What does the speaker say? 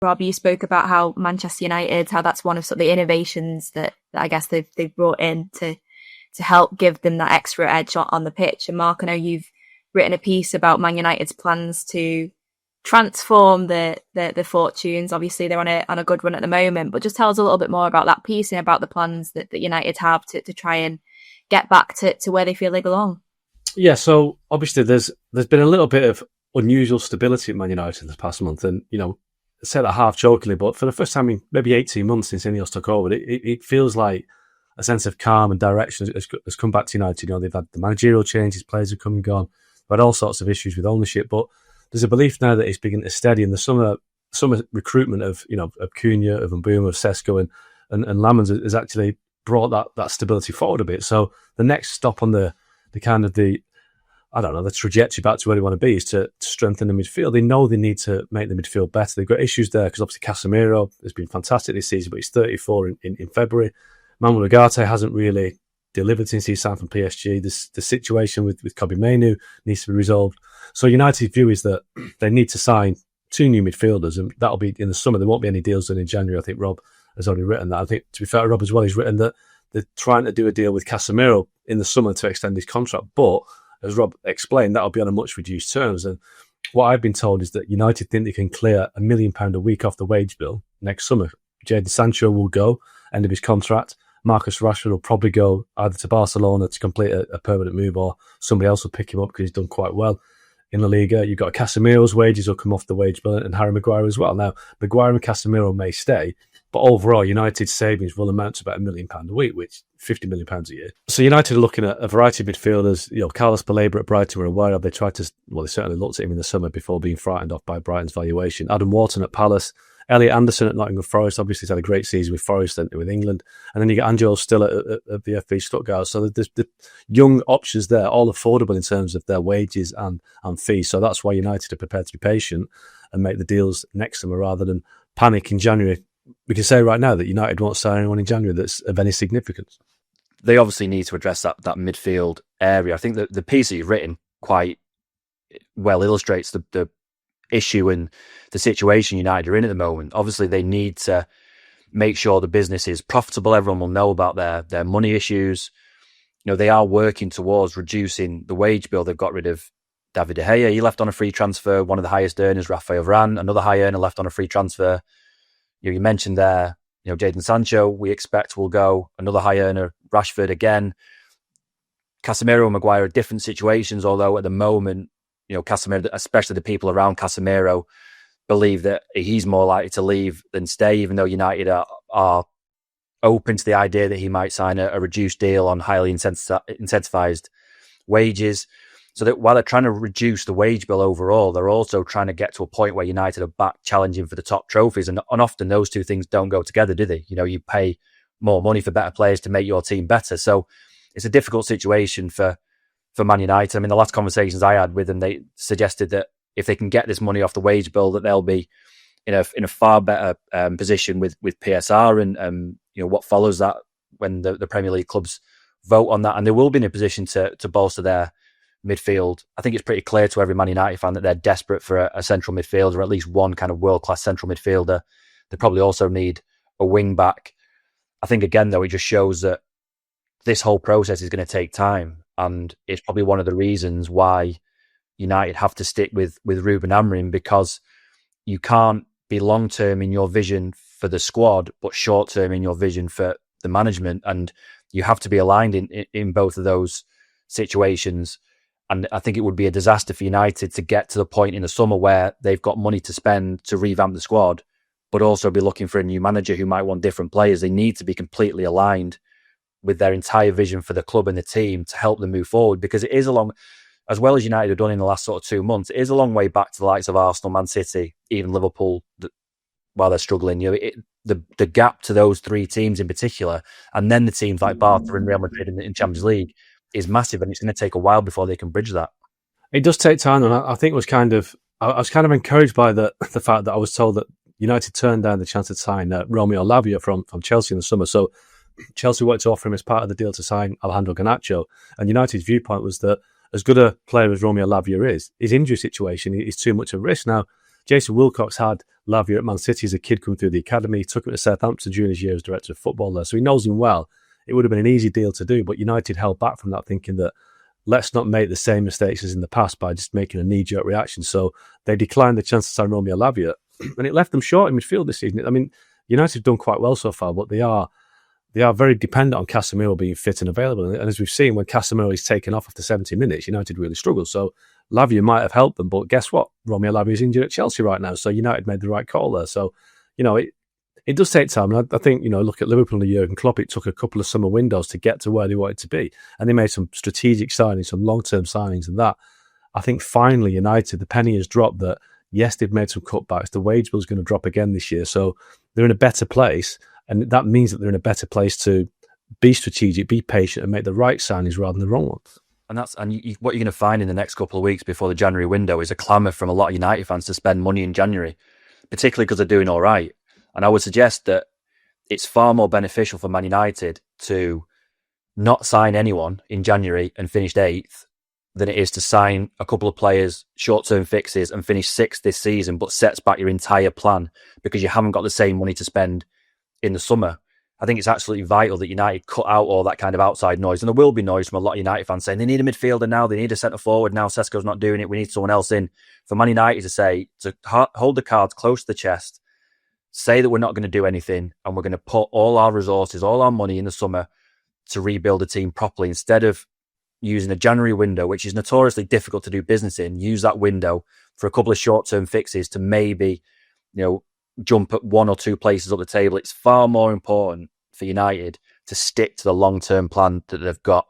Rob, you spoke about how Manchester United, how that's one of sort of the innovations that I guess they've brought in to help give them that extra edge on the pitch. And Mark, I know you've written a piece about Man United's plans to transform the fortunes. Obviously, they're on a good run at the moment, but just tell us a little bit more about that piece and about the plans that United have to try and get back to where they feel they belong. Yeah, so obviously there's been a little bit of unusual stability at Man United this past month, and I say that half jokingly, but for the first time in maybe 18 months since Ineos took over, it feels like a sense of calm and direction has come back to United. They've had the managerial changes, players have come and gone, but all sorts of issues with ownership. But there's a belief now that it's beginning to steady, and the summer recruitment of Cunha, of Mbeumo, of Sesko and Lamens has actually brought that stability forward a bit. So the next stop on the trajectory back to where they want to be is to strengthen the midfield. They know they need to make the midfield better. They've got issues there because obviously Casemiro has been fantastic this season, but he's 34 in February. Manuel Ugarte hasn't really delivered since he signed from PSG. The situation with Kobbie Mainoo needs to be resolved. So United's view is that they need to sign 2 new midfielders, and that'll be in the summer. There won't be any deals done in January. I think Rob has already written that. I think, to be fair to Rob as well, he's written that they're trying to do a deal with Casemiro in the summer to extend his contract, but as Rob explained, that'll be on a much reduced terms. And what I've been told is that United think they can clear £1 million a week off the wage bill next summer. Jadon Sancho will go, end of his contract. Marcus Rashford will probably go either to Barcelona to complete a permanent move, or somebody else will pick him up because he's done quite well in La Liga. You've got Casemiro's wages will come off the wage bill, and Harry Maguire as well. Now, Maguire and Casemiro may stay, but overall, United's savings will amount to about £1 million a week, which £50 million a year. So United are looking at a variety of midfielders. Carlos Baleba at Brighton were aware of. They certainly looked at him in the summer before being frightened off by Brighton's valuation. Adam Wharton at Palace. Elliot Anderson at Nottingham Forest. Obviously, he's had a great season with Forest and with England. And then you get Angelo still at VfB Stuttgart. So there's the young options there, all affordable in terms of their wages and fees. So that's why United are prepared to be patient and make the deals next summer rather than panic in January. We can say right now that United won't sign anyone in January that's of any significance. They obviously need to address that midfield area. I think that the piece that you've written quite well illustrates the issue and the situation United are in at the moment. Obviously, they need to make sure the business is profitable. Everyone will know about their money issues. They are working towards reducing the wage bill. They've got rid of David De Gea. He left on a free transfer. One of the highest earners, Rafael Varane, another high earner, left on a free transfer. You mentioned there, Jadon Sancho, we expect will go. Another high earner, Rashford again. Casemiro and Maguire are different situations, although at the moment, Casemiro, especially the people around Casemiro, believe that he's more likely to leave than stay, even though United are open to the idea that he might sign a reduced deal on highly incentivized wages. So that while they're trying to reduce the wage bill overall, they're also trying to get to a point where United are back challenging for the top trophies. And often those two things don't go together, do they? You pay more money for better players to make your team better. So it's a difficult situation for Man United. I mean, the last conversations I had with them, they suggested that if they can get this money off the wage bill, that they'll be in a far better position with PSR and what follows that when the Premier League clubs vote on that. And they will be in a position to bolster their midfield. I think it's pretty clear to every Man United fan that they're desperate for a central midfielder, or at least one kind of world-class central midfielder. They probably also need a wing-back. I think, again, though, it just shows that this whole process is going to take time. And it's probably one of the reasons why United have to stick with Ruben Amorim, because you can't be long-term in your vision for the squad, but short-term in your vision for the management. And you have to be aligned in both of those situations. And I think it would be a disaster for United to get to the point in the summer where they've got money to spend to revamp the squad, but also be looking for a new manager who might want different players. They need to be completely aligned with their entire vision for the club and the team to help them move forward, because it is as well as United have done in the last sort of 2 months, it is a long way back to the likes of Arsenal, Man City, even Liverpool, while they're struggling. The gap to those three teams in particular, and then the teams like Barca and Real Madrid in Champions League, is massive, and it's going to take a while before they can bridge that. It does take time, and I think I was kind of encouraged by the fact that I was told that United turned down the chance to sign Romeo Lavia from Chelsea in the summer. So Chelsea wanted to offer him as part of the deal to sign Alejandro Garnacho, and United's viewpoint was that as good a player as Romeo Lavia is, his injury situation is too much of a risk. Now, Jason Wilcox had Lavia at Man City as a kid coming through the academy, took him to Southampton during his year as director of football there, so he knows him well. It would have been an easy deal to do, but United held back from that, thinking that let's not make the same mistakes as in the past by just making a knee-jerk reaction. So they declined the chance to sign Romeo Lavia, and it left them short in midfield this season. I mean, United have done quite well so far, but they are very dependent on Casemiro being fit and available. And as we've seen, when Casemiro is taken off after 70 minutes, United really struggle. So Lavia might have helped them, but guess what? Romeo Lavia is injured at Chelsea right now, so United made the right call there. So, it does take time. And I think, look at Liverpool and Jurgen Klopp, it took a couple of summer windows to get to where they wanted to be. And they made some strategic signings, some long-term signings, and that, I think finally United, the penny has dropped that, yes, they've made some cutbacks. The wage bill is going to drop again this year. So they're in a better place. And that means that they're in a better place to be strategic, be patient, and make the right signings rather than the wrong ones. And what you're going to find in the next couple of weeks before the January window is a clamour from a lot of United fans to spend money in January, particularly because they're doing all right. And I would suggest that it's far more beneficial for Man United to not sign anyone in January and finish 8th than it is to sign a couple of players, short-term fixes, and finish 6th this season, but sets back your entire plan because you haven't got the same money to spend in the summer. I think it's absolutely vital that United cut out all that kind of outside noise. And there will be noise from a lot of United fans saying they need a midfielder now, they need a centre-forward now, Sesko's not doing it, we need someone else in. For Man United to hold the cards close to the chest, say that we're not going to do anything and we're going to put all our resources, all our money in the summer to rebuild a team properly instead of using a January window, which is notoriously difficult to do business in. Use that window for a couple of short-term fixes to maybe, jump at 1 or 2 places up the table. It's far more important for United to stick to the long-term plan that they've got.